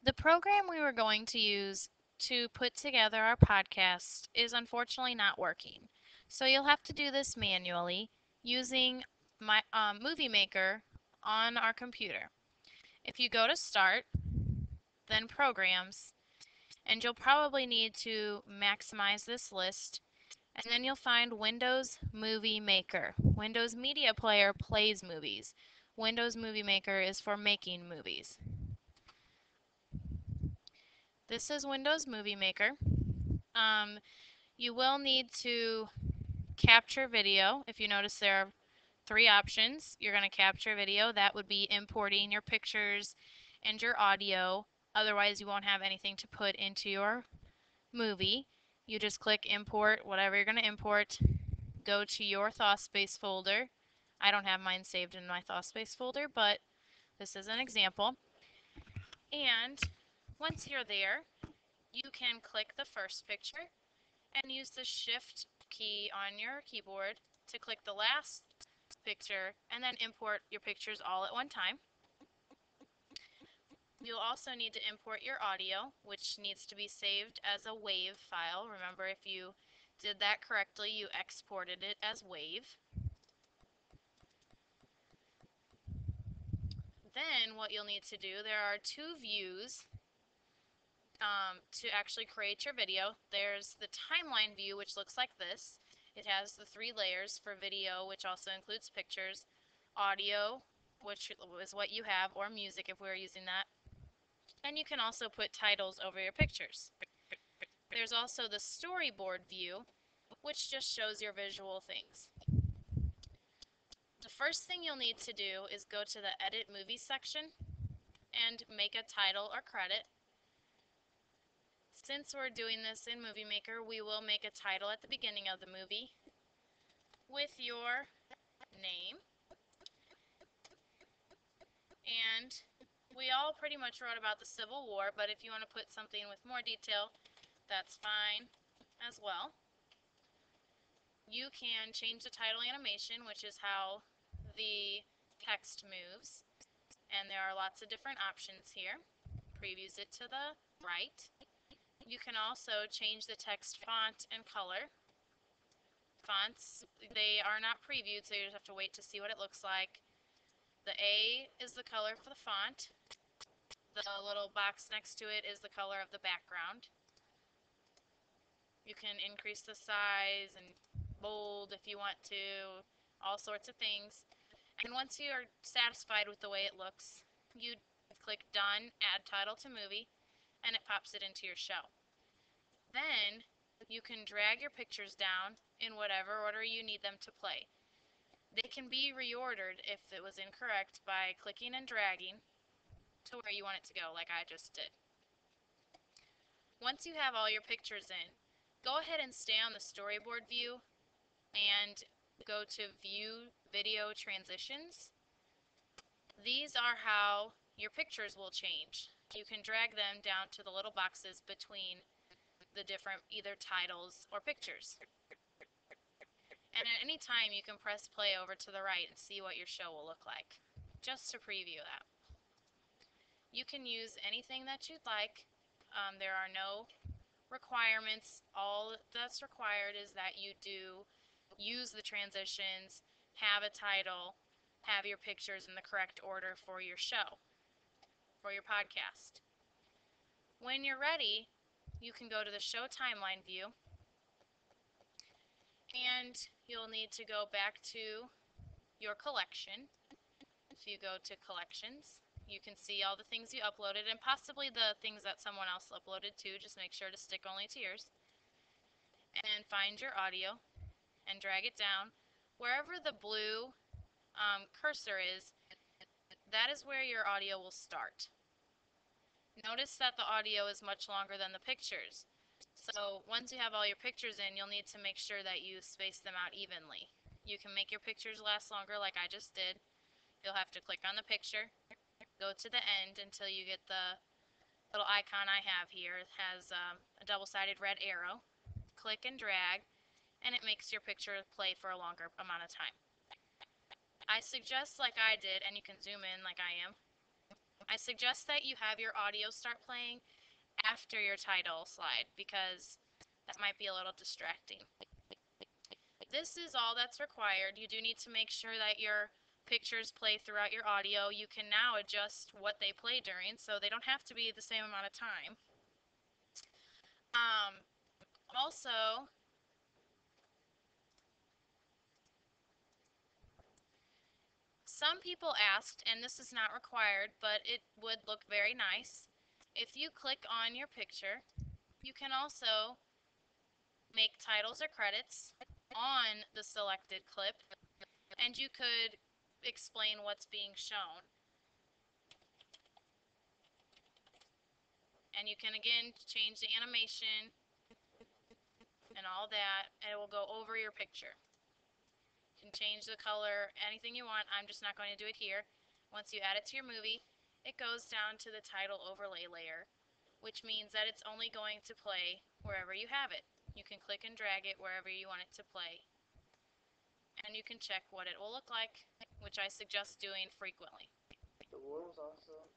The program we were going to use to put together our podcast is unfortunately not working. So you'll have to do this manually using my Movie Maker on our computer. If you go to Start, then Programs, and you'll probably need to maximize this list, and then you'll find Windows Movie Maker. Windows Media Player plays movies. Windows Movie Maker is for making movies. This is Windows Movie Maker. Um, you will need to capture video. If you notice, there are three options. You're going to capture video. That would be importing your pictures and your audio. Otherwise, you won't have anything to put into your movie. You just click import whatever you're going to import. Go to your ThoughtSpace folder. I don't have mine saved in my ThoughtSpace folder, but this is an example. And once you're there, you can click the first picture and use the Shift key on your keyboard to click the last picture and then import your pictures all at one time. You'll also need to import your audio, which needs to be saved as a WAV file. Remember, if you did that correctly, you exported it as WAV. Then what you'll need to do, there are two views to actually create your video. There's the timeline view, which looks like this. It has the three layers for video, which also includes pictures, audio, which is what you have, or music if we're using that. And you can also put titles over your pictures. There's also the storyboard view, which just shows your visual things. The first thing you'll need to do is go to the Edit Movie section and make a title or credit. Since we're doing this in Movie Maker, we will make a title at the beginning of the movie with your name. And we all pretty much wrote about the Civil War, but if you want to put something with more detail, that's fine as well. You can change the title animation, which is how the text moves. And there are lots of different options here. Previews it to the right. You can also change the text font and color. Fonts, they are not previewed, so you just have to wait to see what it looks like. The A is the color for the font. The little box next to it is the color of the background. You can increase the size and bold if you want to, all sorts of things. And once you are satisfied with the way it looks, you click Done, Add Title to Movie, and it pops it into your show. Then you can drag your pictures down in whatever order you need them to play. They can be reordered if it was incorrect by clicking and dragging to where you want it to go, like I just did. Once you have all your pictures in, go ahead and stay on the storyboard view and go to View Video Transitions. These are how your pictures will change. You can drag them down to the little boxes between the different either titles or pictures. And at any time you can press play over to the right and see what your show will look like, just to preview that. You can use anything that you'd like. There are no requirements. All that's required is that you do use the transitions, have a title, have your pictures in the correct order for your show, for your podcast. When you're ready, you can go to the show timeline view, and you'll need to go back to your collection. If you go to collections, you can see all the things you uploaded and possibly the things that someone else uploaded too. Just make sure to stick only to yours. And find your audio and drag it down. Wherever the blue cursor is, that is where your audio will start. Notice that the audio is much longer than the pictures. So once you have all your pictures in, you'll need to make sure that you space them out evenly. You can make your pictures last longer like I just did. You'll have to click on the picture, go to the end until you get the little icon I have here. It has a double-sided red arrow. Click and drag, and it makes your picture play for a longer amount of time. I suggest, like I did, and you can zoom in like I am, I suggest that you have your audio start playing after your title slide because that might be a little distracting. This is all that's required. You do need to make sure that your pictures play throughout your audio. You can now adjust what they play during, so they don't have to be the same amount of time. Also, some people asked, and this is not required, but it would look very nice. If you click on your picture, you can also make titles or credits on the selected clip, and you could explain what's being shown. And you can again change the animation and all that, and it will go over your picture. You can change the color, anything you want. I'm just not going to do it here. Once you add it to your movie, it goes down to the title overlay layer, which means that it's only going to play wherever you have it. You can click and drag it wherever you want it to play. And you can check what it will look like, which I suggest doing frequently. The world's awesome.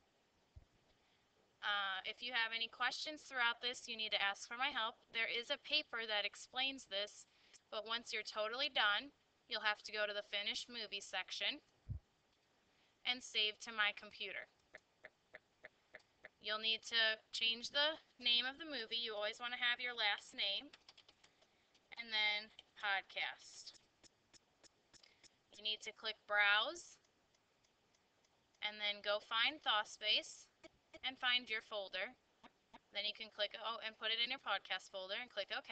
If you have any questions throughout this, you need to ask for my help. There is a paper that explains this, but once you're totally done, you'll have to go to the Finish Movie section and save to my computer. You'll need to change the name of the movie. You always want to have your last name, and then podcast. You need to click Browse, and then go find ThawSpace, and find your folder. Then you can click and put it in your podcast folder and click OK.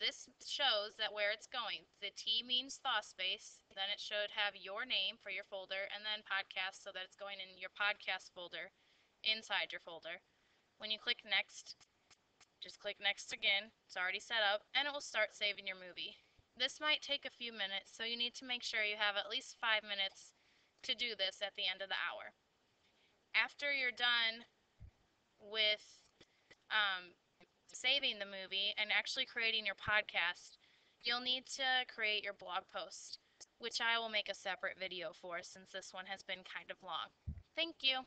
This shows that where it's going. The T means ThawSpace, then it should have your name for your folder, and then podcast so that it's going in your podcast folder inside your folder. When you click next, just click next again. It's already set up, and it will start saving your movie. This might take a few minutes, so you need to make sure you have at least 5 minutes to do this at the end of the hour. After you're done with saving the movie and actually creating your podcast, you'll need to create your blog post, which I will make a separate video for since this one has been kind of long. Thank you.